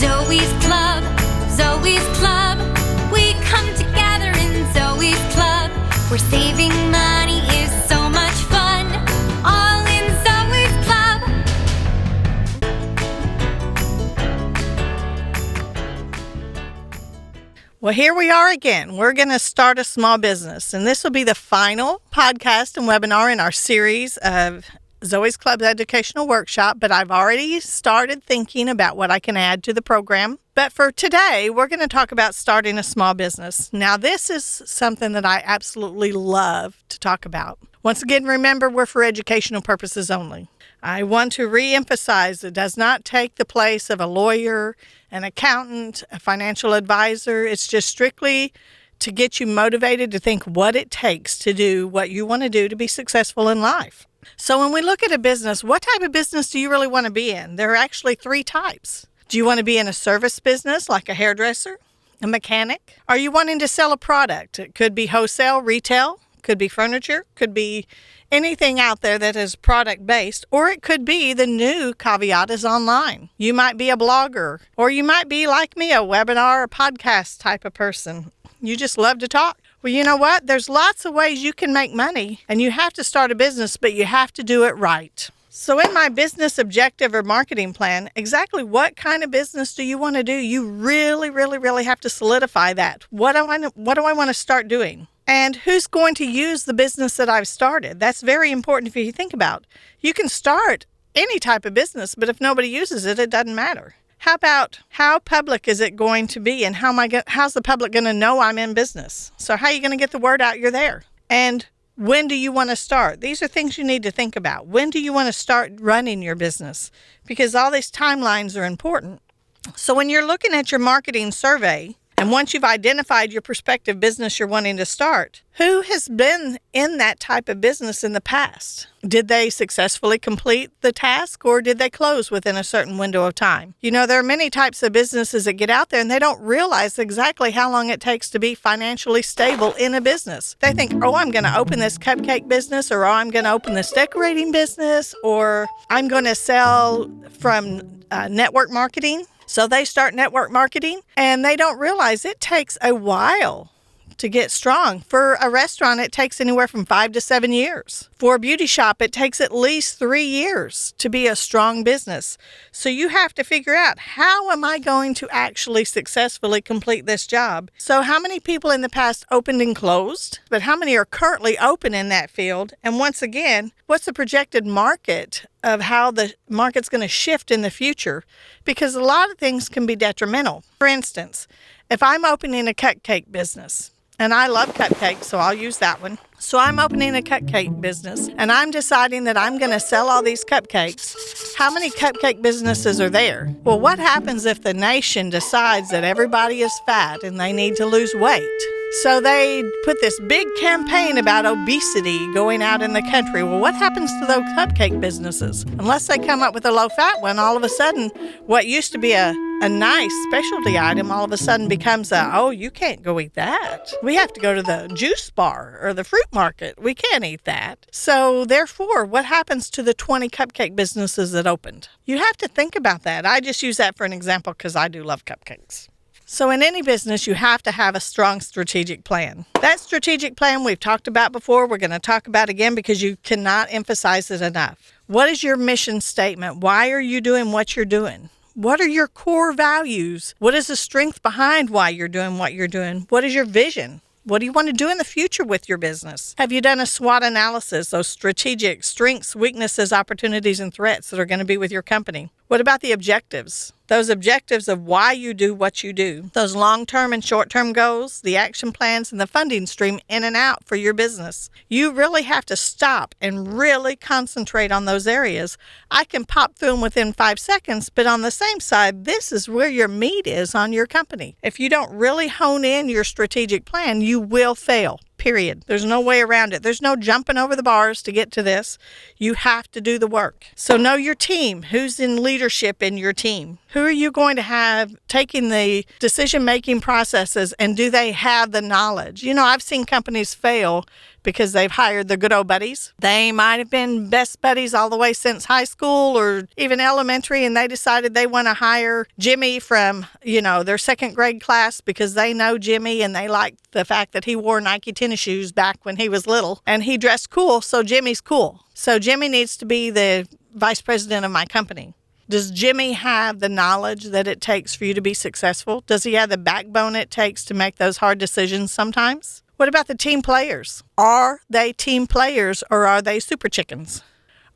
Zoe's Club, Zoe's Club. We come together in Zoe's Club, where saving money is so much fun. All in Zoe's Club. Well, here we are again. We're going to start a small business, and this will be the final podcast and webinar in our series of Zoe's Club Educational Workshop, but I've already started thinking about what I can add to the program. But for today, we're going to talk about starting a small business. Now, this is something that I absolutely love to talk about. Once again, remember, we're for educational purposes only. I want to re-emphasize it does not take the place of a lawyer, an accountant, a financial advisor. It's just strictly to get you motivated to think what it takes to do what you want to do to be successful in life. So when we look at a business, what type of business do you really want to be in? There are actually 3 types. Do you want to be in a service business like a hairdresser, a mechanic? Are you wanting to sell a product? It could be wholesale, retail, could be furniture, could be anything out there that is product-based, or it could be the new caveat is online. You might be a blogger, or you might be like me, a webinar or podcast type of person. You just love to talk. Well, you know what? There's lots of ways you can make money, and you have to start a business, but you have to do it right. So in my business objective or marketing plan, exactly what kind of business do you want to do? You really have to solidify that. What do I want to start doing? And who's going to use the business that I've started? That's very important if you think about. You can start any type of business, but if nobody uses it, it doesn't matter. How about how public is it going to be, and how's the public going to know I'm in business? So how are you going to get the word out you're there? And when do you want to start? These are things you need to think about. When do you want to start running your business? Because all these timelines are important. So when you're looking at your marketing survey, and once you've identified your prospective business you're wanting to start, who has been in that type of business in the past? Did they successfully complete the task, or did they close within a certain window of time? You know, there are many types of businesses that get out there and they don't realize exactly how long it takes to be financially stable in a business. They think, oh, I'm going to open this cupcake business, or oh, I'm going to open this decorating business, or I'm going to sell from network marketing. So they start network marketing, and they don't realize it takes a while to get strong. For a restaurant, it takes anywhere from 5 to 7 years. For a beauty shop, it takes at least 3 years to be a strong business. So you have to figure out, how am I going to actually successfully complete this job? So how many people in the past opened and closed? But how many are currently open in that field? And once again, what's the projected market of how the market's going to shift in the future? Because a lot of things can be detrimental. For instance, if I'm opening a cupcake business, and I love cupcakes, so I'll use that one. So I'm opening a cupcake business, and I'm deciding that I'm going to sell all these cupcakes. How many cupcake businesses are there? Well, what happens if the nation decides that everybody is fat and they need to lose weight? So they put this big campaign about obesity going out in the country. Well, what happens to those cupcake businesses? Unless they come up with a low-fat one, all of a sudden, what used to be a nice specialty item all of a sudden becomes oh, you can't go eat that. We have to go to the juice bar or the fruit market. We can't eat that. So therefore, what happens to the 20 cupcake businesses that opened? You have to think about that. I just use that for an example because I do love cupcakes. So in any business, you have to have a strong strategic plan. That strategic plan we've talked about before, we're going to talk about again because you cannot emphasize it enough. What is your mission statement? Why are you doing what you're doing? What are your core values? What is the strength behind why you're doing what you're doing? What is your vision? What do you want to do in the future with your business? Have you done a SWOT analysis, those strategic strengths, weaknesses, opportunities, and threats that are going to be with your company? What about the objectives? Those objectives of why you do what you do. Those long-term and short-term goals, the action plans, and the funding stream in and out for your business. You really have to stop and really concentrate on those areas. I can pop through them within 5 seconds, but on the same side, this is where your meat is on your company. If you don't really hone in your strategic plan, you will fail. Period. There's no way around it. There's no jumping over the bars to get to this. You have to do the work. So know your team. Who's in leadership in your team? Who are you going to have taking the decision-making processes, and do they have the knowledge? You know, I've seen companies fail because they've hired their good old buddies. They might have been best buddies all the way since high school or even elementary, and they decided they want to hire Jimmy from, their second grade class because they know Jimmy and they like the fact that he wore Nike tennis shoes back when he was little and he dressed cool, so Jimmy's cool. So Jimmy needs to be the vice president of my company. Does Jimmy have the knowledge that it takes for you to be successful? Does he have the backbone it takes to make those hard decisions sometimes? What about the team players? Are they team players or are they super chickens?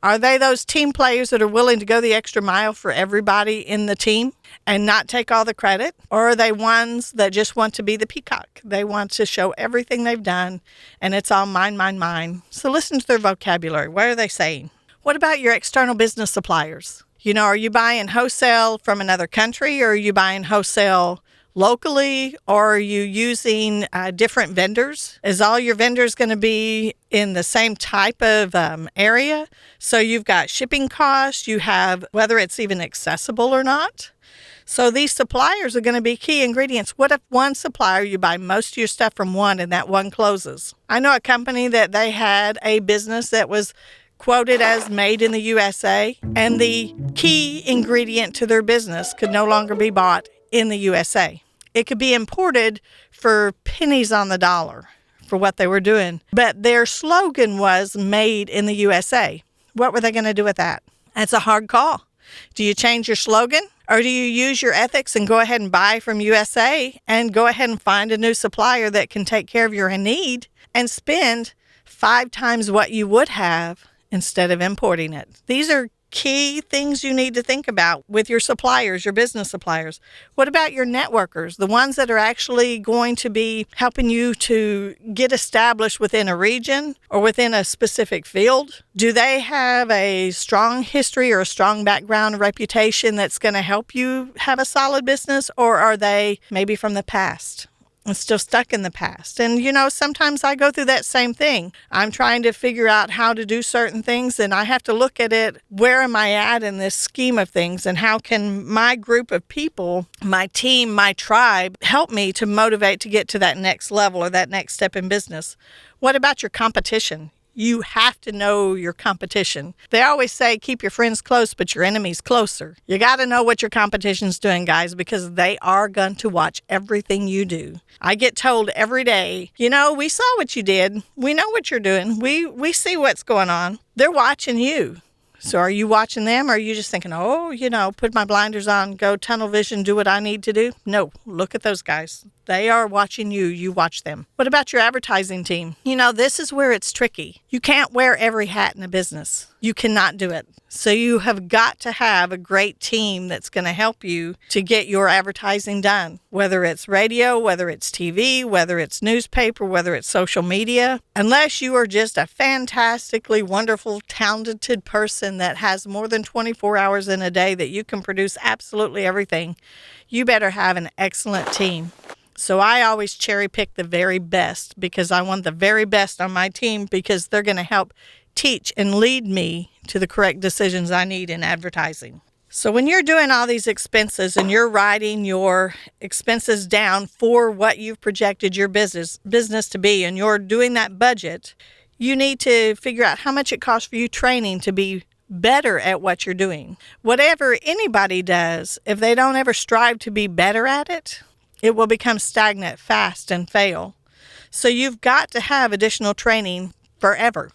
Are they those team players that are willing to go the extra mile for everybody in the team and not take all the credit? Or are they ones that just want to be the peacock? They want to show everything they've done and it's all mine, mine, mine. So listen to their vocabulary. What are they saying? What about your external business suppliers? Are you buying wholesale from another country or are you buying wholesale locally or are you using different vendors? Is all your vendors going to be in the same type of area? So you've got shipping costs, you have whether it's even accessible or not. So these suppliers are going to be key ingredients. What if one supplier, you buy most of your stuff from one and that one closes? I know a company that they had a business that was quoted as made in the USA, and the key ingredient to their business could no longer be bought in the USA. It could be imported for pennies on the dollar for what they were doing, but their slogan was made in the USA. What were they going to do with that? That's a hard call. Do you change your slogan or do you use your ethics and go ahead and buy from USA and go ahead and find a new supplier that can take care of your need and spend 5 times what you would have instead of importing it? These are key things you need to think about with your suppliers, your business suppliers. What about your networkers, the ones that are actually going to be helping you to get established within a region or within a specific field? Do they have a strong history or a strong background reputation that's going to help you have a solid business, or are they maybe from the past? and still stuck in the past. And, sometimes I go through that same thing. I'm trying to figure out how to do certain things, and I have to look at it. Where am I at in this scheme of things? And how can my group of people, my team, my tribe, help me to motivate to get to that next level or that next step in business? What about your competition? You have to know your competition. They always say keep your friends close, but your enemies closer. You got to know what your competition's doing, guys, because they are going to watch everything you do. I get told every day, we saw what you did. We know what you're doing. We see what's going on. They're watching you. So are you watching them, or are you just thinking, put my blinders on, go tunnel vision, do what I need to do? No, look at those guys. They are watching you. You watch them. What about your advertising team? This is where it's tricky. You can't wear every hat in a business. You cannot do it. So you have got to have a great team that's going to help you to get your advertising done, whether it's radio, whether it's TV, whether it's newspaper, whether it's social media. Unless you are just a fantastically wonderful, talented person that has more than 24 hours in a day that you can produce absolutely everything, you better have an excellent team. So I always cherry pick the very best because I want the very best on my team because they're going to help teach and lead me to the correct decisions I need in advertising. So when you're doing all these expenses and you're writing your expenses down for what you've projected your business to be, and you're doing that budget, you need to figure out how much it costs for you training to be better at what you're doing. Whatever anybody does, if they don't ever strive to be better at it, it will become stagnant fast and fail. So you've got to have additional training forever.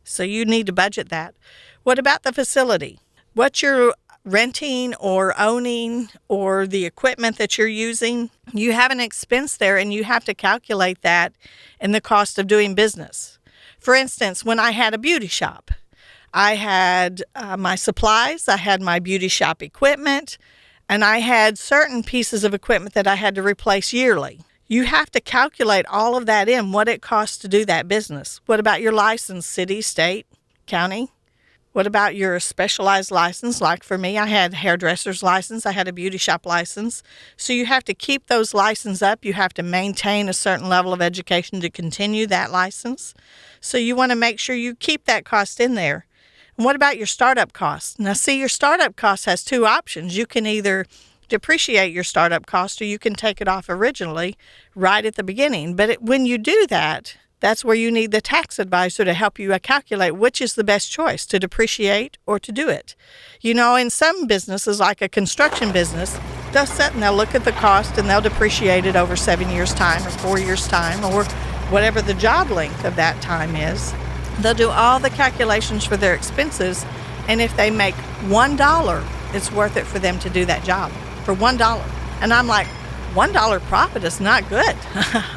So you need to budget that. What about the facility? What you're renting or owning or the equipment that you're using, you have an expense there and you have to calculate that in the cost of doing business. For instance, when I had a beauty shop, I had my supplies, I had my beauty shop equipment, and I had certain pieces of equipment that I had to replace yearly. You have to calculate all of that in, what it costs to do that business. What about your license, city, state, county? What about your specialized license? Like for me, I had a hairdresser's license, I had a beauty shop license. So you have to keep those licenses up. You have to maintain a certain level of education to continue that license. So you want to make sure you keep that cost in there. And what about your startup costs? Now, see, your startup cost has two options. You can either depreciate your startup cost or you can take it off originally right at the beginning. But when you do that, That's where you need the tax advisor to help you calculate which is the best choice, to depreciate or to do it. In some businesses, like a construction business, they'll sit and they'll look at the cost and they'll depreciate it over 7 years' time or 4 years' time or whatever the job length of that time is. They'll do all the calculations for their expenses, and if they make $1, it's worth it for them to do that job for $1. And I'm like, $1 profit is not good.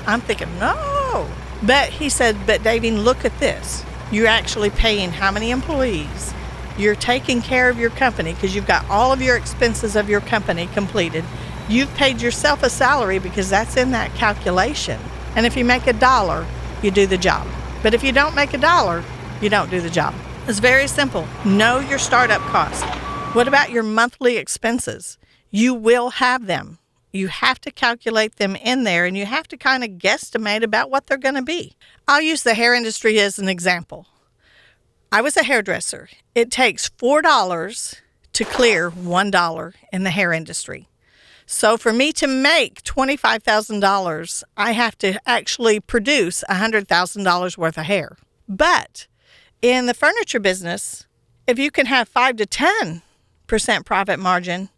I'm thinking, no. But he said, but Davine, look at this. You're actually paying how many employees? You're taking care of your company because you've got all of your expenses of your company completed. You've paid yourself a salary because that's in that calculation. And if you make $1, you do the job. But if you don't make $1, you don't do the job. It's very simple. Know your startup costs. What about your monthly expenses? You will have them. You have to calculate them in there, and you have to kind of guesstimate about what they're going to be. I'll use the hair industry as an example. I was a hairdresser. It takes $4 to clear $1 in the hair industry. So for me to make $25,000, I have to actually produce $100,000 worth of hair. But in the furniture business, if you can have 5 to 10% profit margin,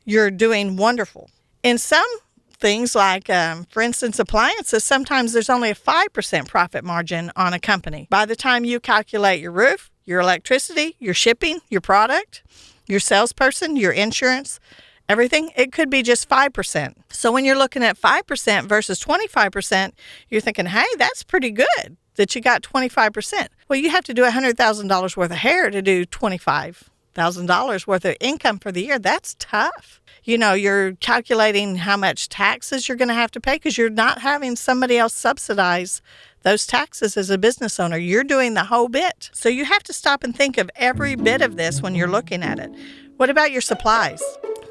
you're doing wonderful. In some things like, for instance, appliances, sometimes there's only a 5% profit margin on a company. By the time you calculate your roof, your electricity, your shipping, your product, your salesperson, your insurance, everything, it could be just 5%. So when you're looking at 5% versus 25%, you're thinking, hey, that's pretty good that you got 25%. Well, you have to do $100,000 worth of hair to do $25,000 worth of income for the year. That's tough. You're calculating how much taxes you're going to have to pay because you're not having somebody else subsidize those taxes as a business owner. You're doing the whole bit. So you have to stop and think of every bit of this when you're looking at it. What about your supplies?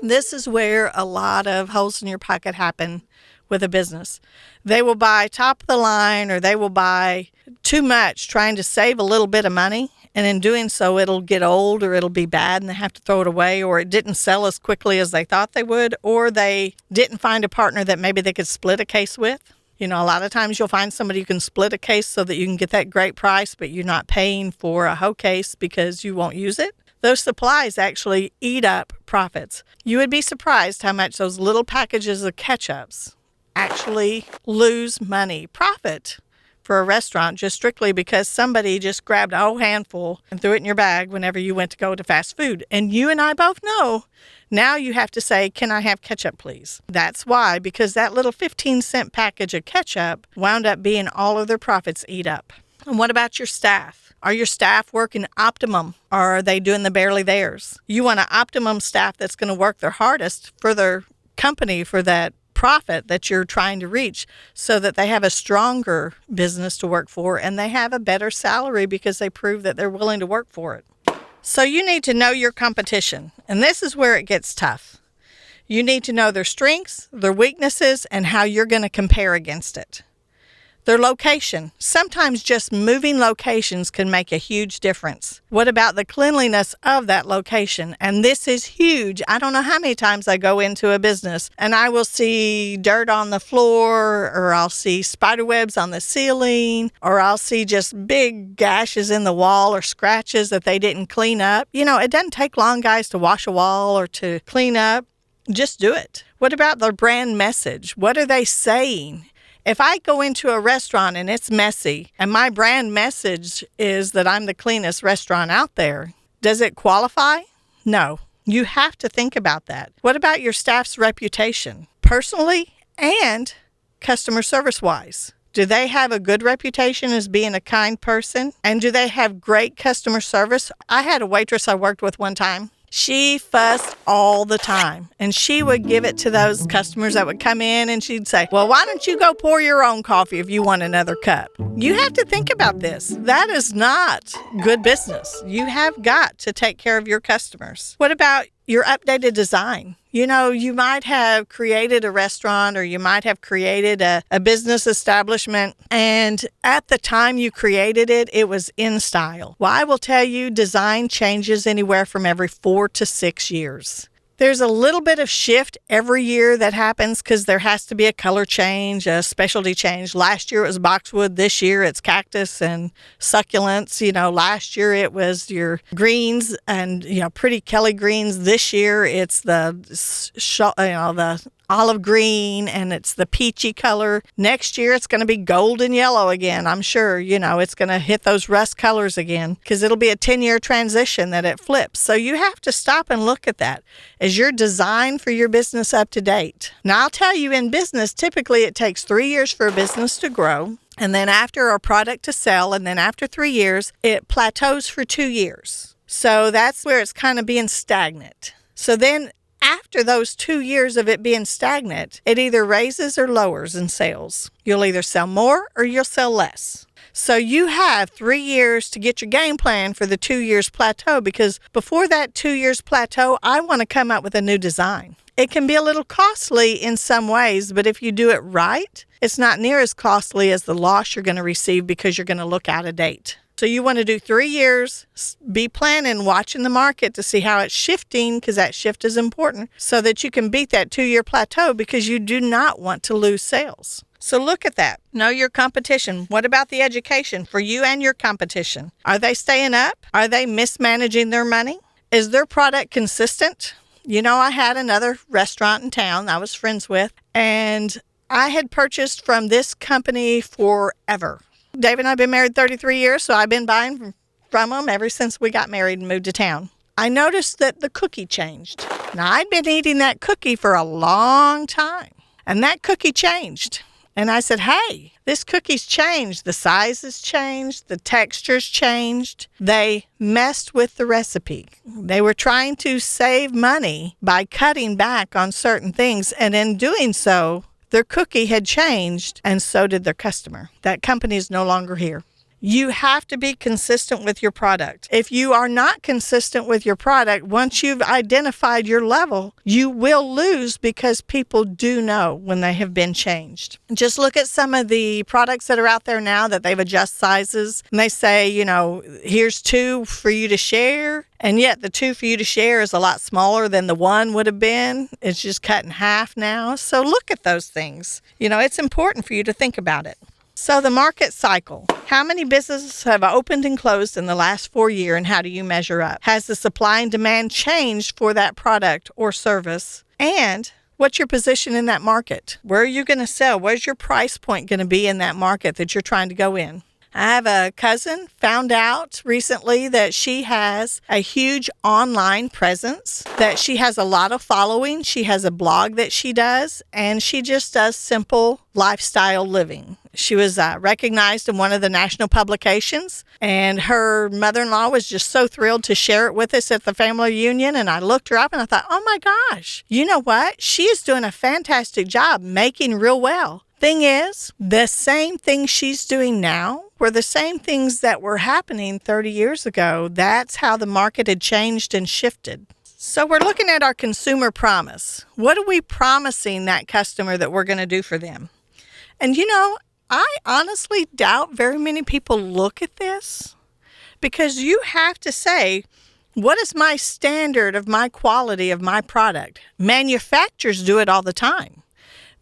This is where a lot of holes in your pocket happen with a business. They will buy top of the line, or they will buy too much trying to save a little bit of money. And in doing so, it'll get old, or it'll be bad and they have to throw it away, or it didn't sell as quickly as they thought they would, or they didn't find a partner that maybe they could split a case with. A lot of times you'll find somebody you can split a case so that you can get that great price, but you're not paying for a whole case because you won't use it. Those supplies actually eat up profits. You would be surprised how much those little packages of ketchups actually lose money, profit, for a restaurant just strictly because somebody just grabbed a whole handful and threw it in your bag whenever you went to go to fast food. And you and I both know now you have to say, can I have ketchup, please? That's why, because that little 15-cent package of ketchup wound up being all of their profits eat up. And what about your staff? Are your staff working optimum, or are they doing the barely theirs? You want an optimum staff that's going to work their hardest for their company, for that profit that you're trying to reach, so that they have a stronger business to work for and they have a better salary because they prove that they're willing to work for it. So you need to know your competition, and this is where it gets tough. You need to know their strengths, their weaknesses, and how you're going to compare against it. Their location. Sometimes just moving locations can make a huge difference. What about the cleanliness of that location? And this is huge. I don't know how many times I go into a business and I will see dirt on the floor, or I'll see spider webs on the ceiling, or I'll see just big gashes in the wall or scratches that they didn't clean up. It doesn't take long, guys, to wash a wall or to clean up. Just do it. What about their brand message? What are they saying? If I go into a restaurant and it's messy and my brand message is that I'm the cleanest restaurant out there, does it qualify? No. You have to think about that. What about your staff's reputation, personally and customer service-wise? Do they have a good reputation as being a kind person? And do they have great customer service? I had a waitress I worked with one time. She fussed all the time, and she would give it to those customers that would come in, and she'd say, well, why don't you go pour your own coffee if you want another cup? You have to think about this. That is not good business. You have got to take care of your customers. What about your updated design? You might have created a restaurant, or you might have created a business establishment, and at the time you created it, it was in style. Well, I will tell you, design changes anywhere from every 4 to 6 years. There's a little bit of shift every year that happens because there has to be a color change, a specialty change. Last year it was boxwood. This year it's cactus and succulents. Last year it was your greens and, pretty Kelly greens. This year it's the olive green and it's the peachy color. Next year it's going to be gold and yellow again. I'm sure, it's going to hit those rust colors again because it'll be a 10-year transition that it flips. So you have to stop and look at that. Is your design for your business up to date? Now, I'll tell you, in business, typically it takes 3 years for a business to grow, and then after a product to sell, and then after 3 years, it plateaus for 2 years. So that's where it's kind of being stagnant. So then after those 2 years of it being stagnant, it either raises or lowers in sales. You'll either sell more or you'll sell less. So you have 3 years to get your game plan for the 2 years plateau, because before that 2 years plateau, I want to come up with a new design. It can be a little costly in some ways, but if you do it right, it's not near as costly as the loss you're going to receive because you're going to look out of date. So you want to do 3 years, be planning, watching the market to see how it's shifting, because that shift is important, so that you can beat that 2-year plateau, because you do not want to lose sales. So look at that. Know your competition. What about the education for you and your competition? Are they staying up? Are they mismanaging their money? Is their product consistent? I had another restaurant in town I was friends with, and I had purchased from this company forever. Dave and I have been married 33 years, so I've been buying from them ever since we got married and moved to town. I noticed that the cookie changed. Now, I'd been eating that cookie for a long time, and that cookie changed. And I said, hey, this cookie's changed. The size has changed. The texture's changed. They messed with the recipe. They were trying to save money by cutting back on certain things. And in doing so, their cookie had changed, and so did their customer. That company is no longer here. You have to be consistent with your product. If you are not consistent with your product, once you've identified your level, you will lose, because people do know when they have been changed. Just look at some of the products that are out there now that they've adjusted sizes, and they say, here's 2 for you to share. And yet the 2 for you to share is a lot smaller than the 1 would have been. It's just cut in half now. So look at those things. It's important for you to think about it. So the market cycle. How many businesses have opened and closed in the last 4 years, and how do you measure up? Has the supply and demand changed for that product or service? And what's your position in that market? Where are you going to sell? Where's your price point going to be in that market that you're trying to go in? I have a cousin, found out recently that she has a huge online presence, that she has a lot of following. She has a blog that she does, and she just does simple lifestyle living. She was recognized in one of the national publications, and her mother-in-law was just so thrilled to share it with us at the family reunion. And I looked her up and I thought, oh my gosh, you know what? She is doing a fantastic job making real well. Thing is, the same things she's doing now were the same things that were happening 30 years ago. That's how the market had changed and shifted. So we're looking at our consumer promise. What are we promising that customer that we're going to do for them? And I honestly doubt very many people look at this, because you have to say, what is my standard of my quality of my product? Manufacturers do it all the time.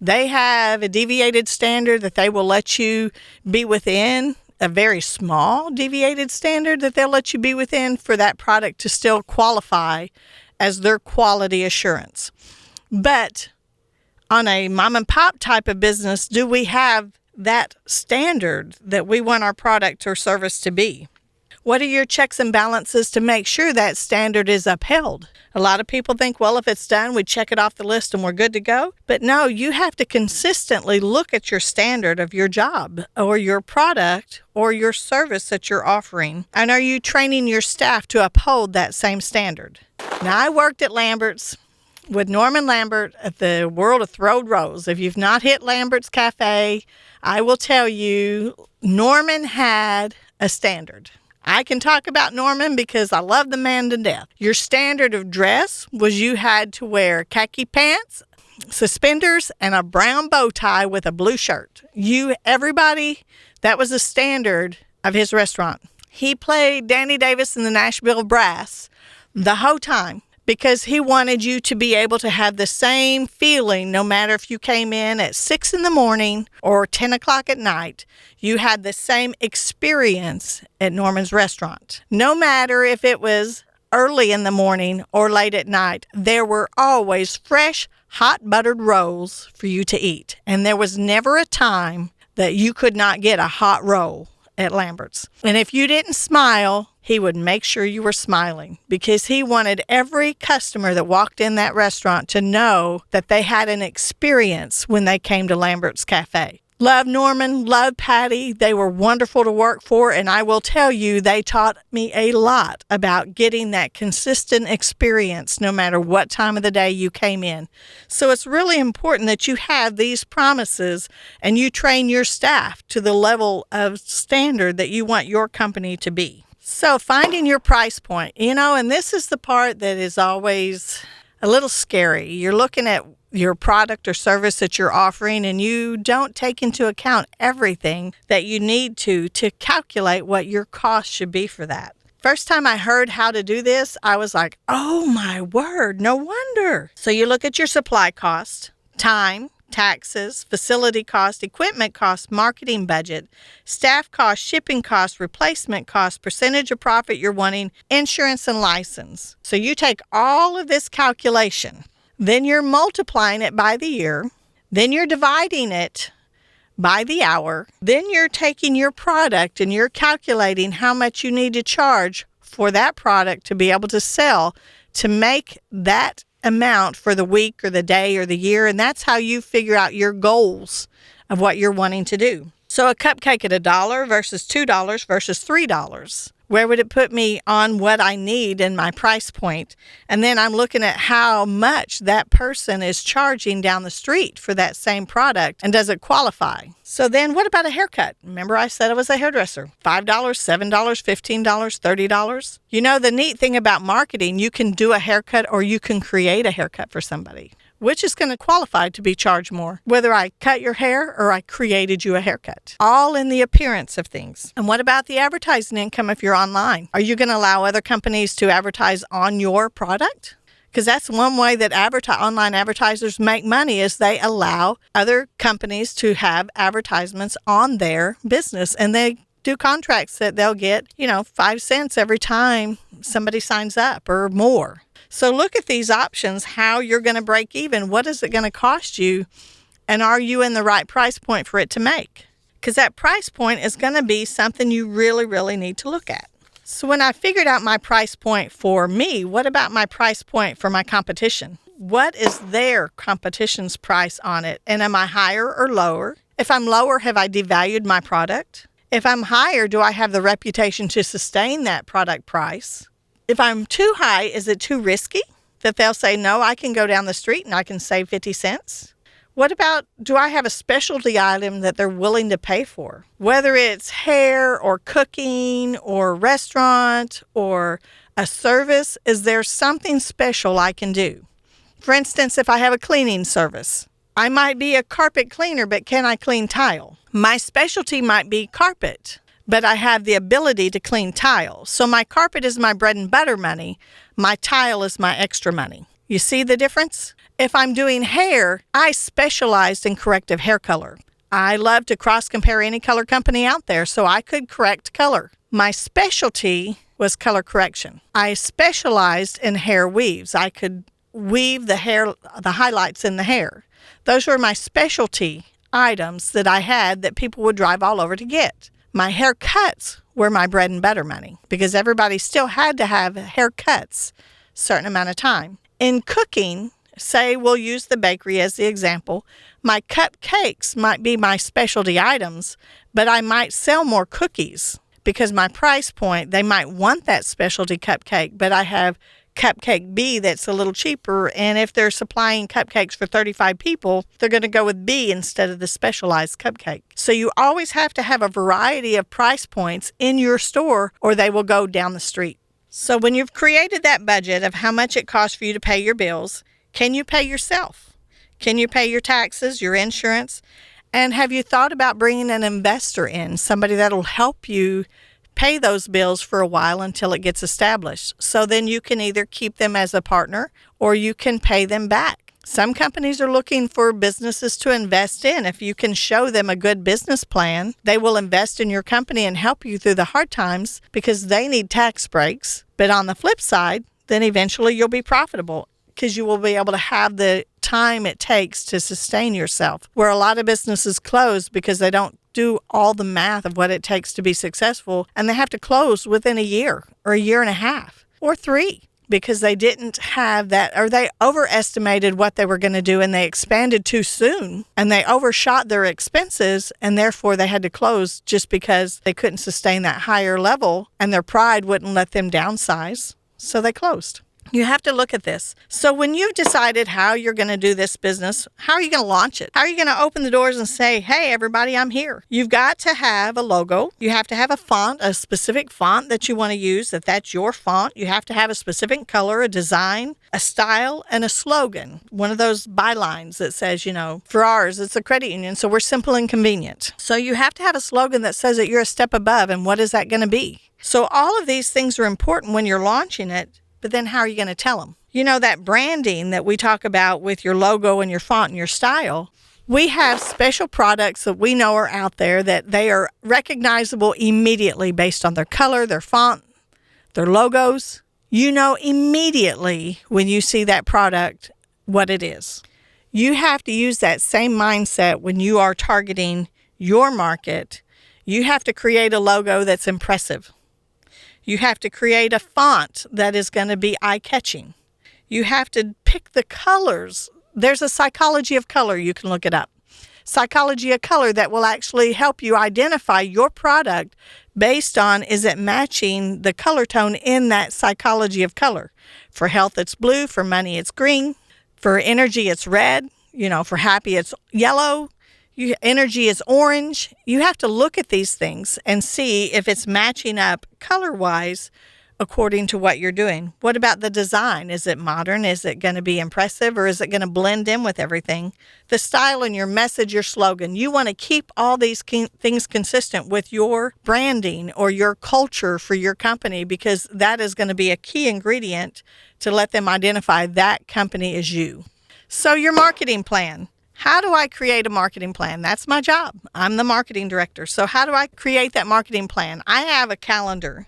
They have a deviated standard that they will let you be within, a very small deviated standard that they'll let you be within for that product to still qualify as their quality assurance. But on a mom and pop type of business, do we have that standard that we want our product or service to be? What are your checks and balances to make sure that standard is upheld? A lot of people think, well, if it's done, we check it off the list and we're good to go. But no, you have to consistently look at your standard of your job or your product or your service that you're offering. And are you training your staff to uphold that same standard? Now, I worked at Lambert's with Norman Lambert at the World of Throwed Rolls. If you've not hit Lambert's Cafe, I will tell you, Norman had a standard. I can talk about Norman because I love the man to death. Your standard of dress was you had to wear khaki pants, suspenders, and a brown bow tie with a blue shirt. Everybody, that was the standard of his restaurant. He played Danny Davis in the Nashville Brass the whole time. because he wanted you to be able to have the same feeling no matter if you came in at 6 in the morning or 10 o'clock at night. You had the same experience at Norman's restaurant. No matter if it was early in the morning or late at night, there were always fresh, hot buttered rolls for you to eat. And there was never a time that you could not get a hot roll at Lambert's. And if you didn't smile, he would make sure you were smiling, because he wanted every customer that walked in that restaurant to know that they had an experience when they came to Lambert's Cafe. Love Norman, love Patty. They were wonderful to work for, and I will tell you, they taught me a lot about getting that consistent experience no matter what time of the day you came in. So it's really important that you have these promises and you train your staff to the level of standard that you want your company to be. So finding your price point, and this is the part that is always a little scary. You're looking at your product or service that you're offering, and you don't take into account everything that you need to calculate what your cost should be for that. First time I heard how to do this, I was like, oh my word, no wonder. So you look at your supply cost, time, taxes, facility cost, equipment cost, marketing budget, staff cost, shipping cost, replacement cost, percentage of profit you're wanting, insurance and license. So you take all of this calculation, then you're multiplying it by the year, then you're dividing it by the hour, then you're taking your product and you're calculating how much you need to charge for that product to be able to sell to make that amount for the week or the day or the year, and that's how you figure out your goals of what you're wanting to do. So a cupcake at $1 versus $2 versus $3. Where would it put me on what I need in my price point? And then I'm looking at how much that person is charging down the street for that same product, and does it qualify? So then what about a haircut? Remember I said I was a hairdresser. $5, $7, $15, $30. The neat thing about marketing, you can do a haircut or you can create a haircut for somebody. Which is going to qualify to be charged more? Whether I cut your hair or I created you a haircut. All in the appearance of things. And what about the advertising income if you're online? Are you going to allow other companies to advertise on your product? Because that's one way that online advertisers make money, is they allow other companies to have advertisements on their business. And they do contracts that they'll get, 5 cents every time somebody signs up or more. So look at these options, how you're going to break even. What is it going to cost you? And are you in the right price point for it to make? Because that price point is going to be something you really, really need to look at. So when I figured out my price point for me, what about my price point for my competition? What is their competition's price on it? And am I higher or lower? If I'm lower, have I devalued my product? If I'm higher, do I have the reputation to sustain that product price? If I'm too high, is it too risky that they'll say, no, I can go down the street and I can save 50 cents? What about, do I have a specialty item that they're willing to pay for? Whether it's hair or cooking or restaurant or a service, is there something special I can do? For instance, if I have a cleaning service, I might be a carpet cleaner, but can I clean tile? My specialty might be carpet, but I have the ability to clean tile. So my carpet is my bread and butter money. My tile is my extra money. You see the difference? If I'm doing hair, I specialized in corrective hair color. I love to cross-compare any color company out there, so I could correct color. My specialty was color correction. I specialized in hair weaves. I could weave the highlights in the hair. Those were my specialty items that I had that people would drive all over to get. My haircuts were my bread and butter money, because everybody still had to have haircuts a certain amount of time. In cooking, say we'll use the bakery as the example, my cupcakes might be my specialty items, but I might sell more cookies because my price point, they might want that specialty cupcake, but I have cupcake B that's a little cheaper, and if they're supplying cupcakes for 35 people, they're going to go with B instead of the specialized cupcake. So you always have to have a variety of price points in your store, or they will go down the street. So when you've created that budget of how much it costs for you to pay your bills, can you pay yourself? Can you pay your taxes, your insurance? And have you thought about bringing an investor in, somebody that'll help you pay those bills for a while until it gets established. So then you can either keep them as a partner or you can pay them back. Some companies are looking for businesses to invest in. If you can show them a good business plan, they will invest in your company and help you through the hard times because they need tax breaks. But on the flip side, then eventually you'll be profitable because you will be able to have the time it takes to sustain yourself. Where a lot of businesses close because they don't do all the math of what it takes to be successful, and they have to close within a year or a year and a half or 3 because they didn't have that, or they overestimated what they were going to do and they expanded too soon and they overshot their expenses, and therefore they had to close just because they couldn't sustain that higher level and their pride wouldn't let them downsize. So they closed. You have to look at this. So when you've decided how you're going to do this business, how are you going to launch it? How are you going to open the doors and say, hey, everybody, I'm here? You've got to have a logo. You have to have a font, a specific font that you want to use, that's your font. You have to have a specific color, a design, a style, and a slogan. One of those bylines that says, for ours, it's a credit union, so we're simple and convenient. So you have to have a slogan that says that you're a step above, and what is that going to be? So all of these things are important when you're launching it. But then how are you going to tell them? That branding that we talk about with your logo and your font and your style, we have special products that we know are out there that they are recognizable immediately based on their color, their font, their logos. You know immediately when you see that product what it is. You have to use that same mindset when you are targeting your market. You have to create a logo that's impressive. You have to create a font that is going to be eye-catching. You have to pick the colors. There's a psychology of color. You can look it up. Psychology of color that will actually help you identify your product based on, is it matching the color tone in that psychology of color? For health, it's blue. For money, it's green. For energy, it's red. For happy, it's yellow. Energy is orange. You have to look at these things and see if it's matching up color-wise according to what you're doing. What about the design? Is it modern? Is it going to be impressive? Or is it going to blend in with everything? The style and your message, your slogan. You want to keep all these things consistent with your branding or your culture for your company, because that is going to be a key ingredient to let them identify that company as you. So your marketing plan. How do I create a marketing plan? That's my job. I'm the marketing director. So how do I create that marketing plan? I have a calendar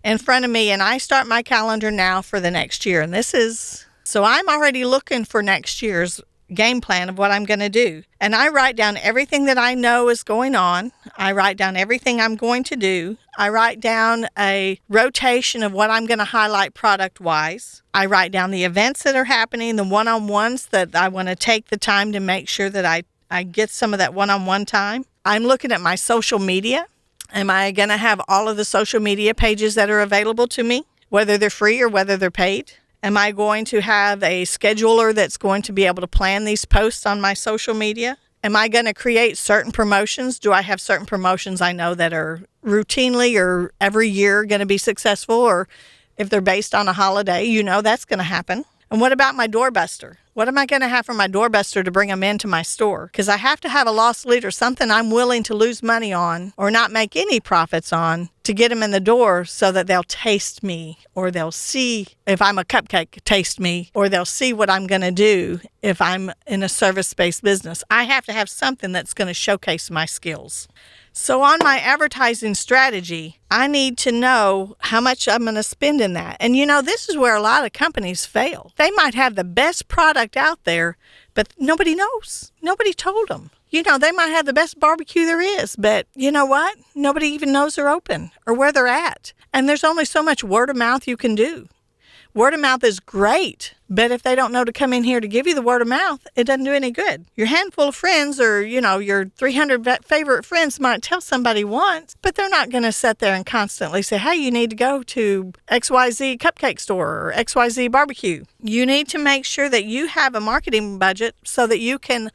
in front of me, and I start my calendar now for the next year. And so I'm already looking for next year's game plan of what I'm going to do. And I write down everything that I know is going on. I write down everything I'm going to do. I write down a rotation of what I'm going to highlight product-wise. I write down the events that are happening, the one-on-ones that I want to take the time to make sure that I get some of that one-on-one time. I'm looking at my social media. Am I going to have all of the social media pages that are available to me, whether they're free or whether they're paid? Am I going to have a scheduler that's going to be able to plan these posts on my social media? Am I going to create certain promotions? Do I have certain promotions I know that are routinely or every year going to be successful? Or if they're based on a holiday, that's going to happen. And what about my doorbuster? What am I going to have for my doorbuster to bring them into my store? Because I have to have a loss leader, something I'm willing to lose money on or not make any profits on to get them in the door so that they'll taste me, or they'll see if I'm a cupcake, taste me, or they'll see what I'm going to do if I'm in a service-based business. I have to have something that's going to showcase my skills. So on my advertising strategy, I need to know how much I'm going to spend in that. And this is where a lot of companies fail. They might have the best product out there, but nobody knows. Nobody told them. They might have the best barbecue there is, but you know what? Nobody even knows they're open or where they're at. And there's only so much word of mouth you can do. Word of mouth is great, but if they don't know to come in here to give you the word of mouth, it doesn't do any good. Your handful of friends or, your 300 favorite friends might tell somebody once, but they're not going to sit there and constantly say, hey, you need to go to XYZ cupcake store or XYZ barbecue. You need to make sure that you have a marketing budget so that you can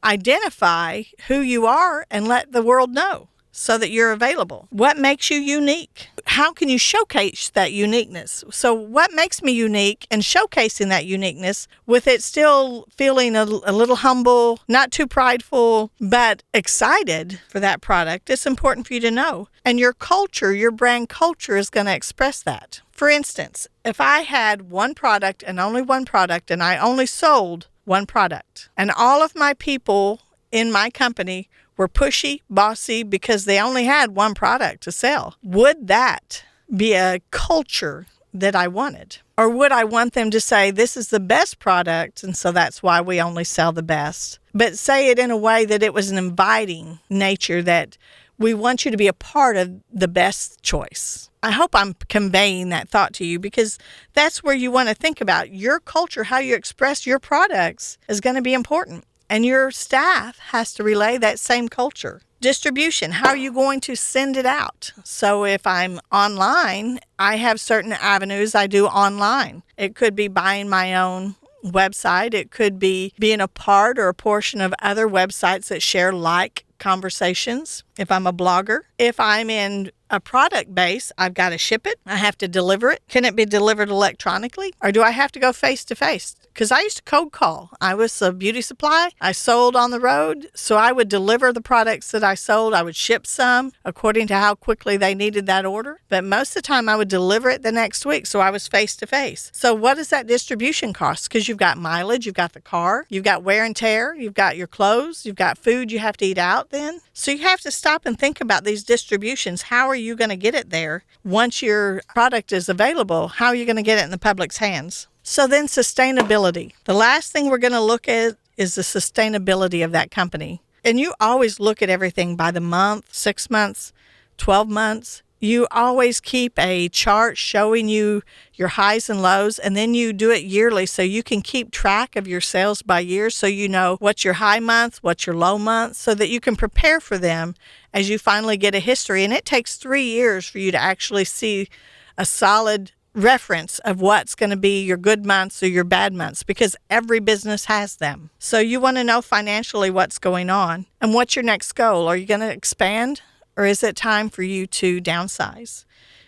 identify who you are and let the world know. so that you're available? What makes you unique? How can you showcase that uniqueness? So what makes me unique and showcasing that uniqueness with it still feeling a little humble, not too prideful, but excited for that product? It's important for you to know. And your culture, your brand culture is going to express that. For instance, if I had one product and only one product and I only sold one product and all of my people in my company were pushy, bossy because they only had one product to sell, would that be a culture that I wanted? Or would I want them to say, this is the best product, and so that's why we only sell the best? But say it in a way that it was an inviting nature, that we want you to be a part of the best choice. I hope I'm conveying that thought to you, because that's where you want to think about your culture. How you express your products is going to be important. And your staff has to relay that same culture. Distribution, how are you going to send it out? So if I'm online, I have certain avenues I do online. It could be buying my own website. It could be being a part or a portion of other websites that share like conversations. If I'm a blogger, if I'm in a product base, I've got to ship it. I have to deliver it. Can it be delivered electronically? Or do I have to go face to face? Because I used to cold call. I was a beauty supply. I sold on the road. So I would deliver the products that I sold. I would ship some according to how quickly they needed that order. But most of the time I would deliver it the next week. So I was face to face. So what does that distribution cost? Because you've got mileage, you've got the car, you've got wear and tear, you've got your clothes, you've got food you have to eat out then. So you have to stop and think about these distributions. How are you going to get it there? Once your product is available, how are you going to get it in the public's hands? So then sustainability. The last thing we're going to look at is the sustainability of that company. And you always look at everything by the month, 6 months, 12 months. You always keep a chart showing you your highs and lows, and then you do it yearly so you can keep track of your sales by year, so you know what's your high months, what's your low months, so that you can prepare for them as you finally get a history. And it takes 3 years for you to actually see a solid reference of what's going to be your good months or your bad months, because every business has them. So you want to know financially what's going on and what's your next goal. Are you going to expand, or is it time for you to downsize?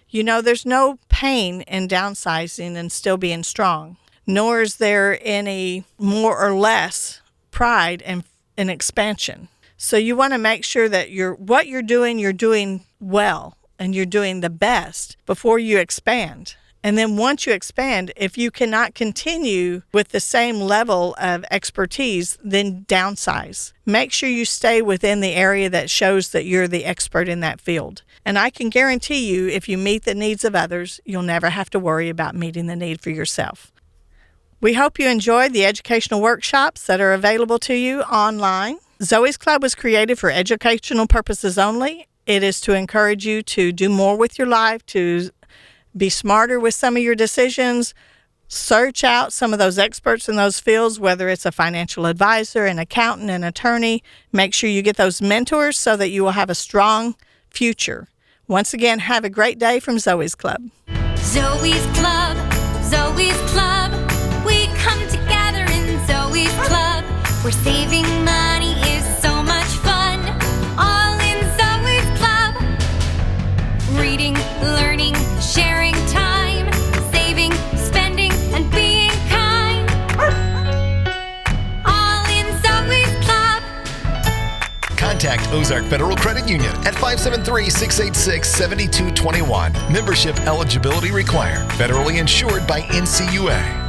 You know, there's no pain in downsizing and still being strong, nor is there any more or less pride in expansion. So you want to make sure that what you're doing well and you're doing the best before you expand. And then once you expand, if you cannot continue with the same level of expertise, then downsize. Make sure you stay within the area that shows that you're the expert in that field. And I can guarantee you, if you meet the needs of others, you'll never have to worry about meeting the need for yourself. We hope you enjoyed the educational workshops that are available to you online. Zoe's Club was created for educational purposes only. It is to encourage you to do more with your life, to be smarter with some of your decisions. Search out some of those experts in those fields, whether it's a financial advisor, an accountant, an attorney. Make sure you get those mentors so that you will have a strong future. Once again, have a great day from Zoe's Club. Zoe's Club, Zoe's Club. We come together in Zoe's Club, where saving money is so much fun. All in Zoe's Club. Reading, learning, sharing time, saving, spending, and being kind. All in Zoe's Club. Contact Ozark Federal Credit Union at 573-686-7221. Membership eligibility required. Federally insured by NCUA.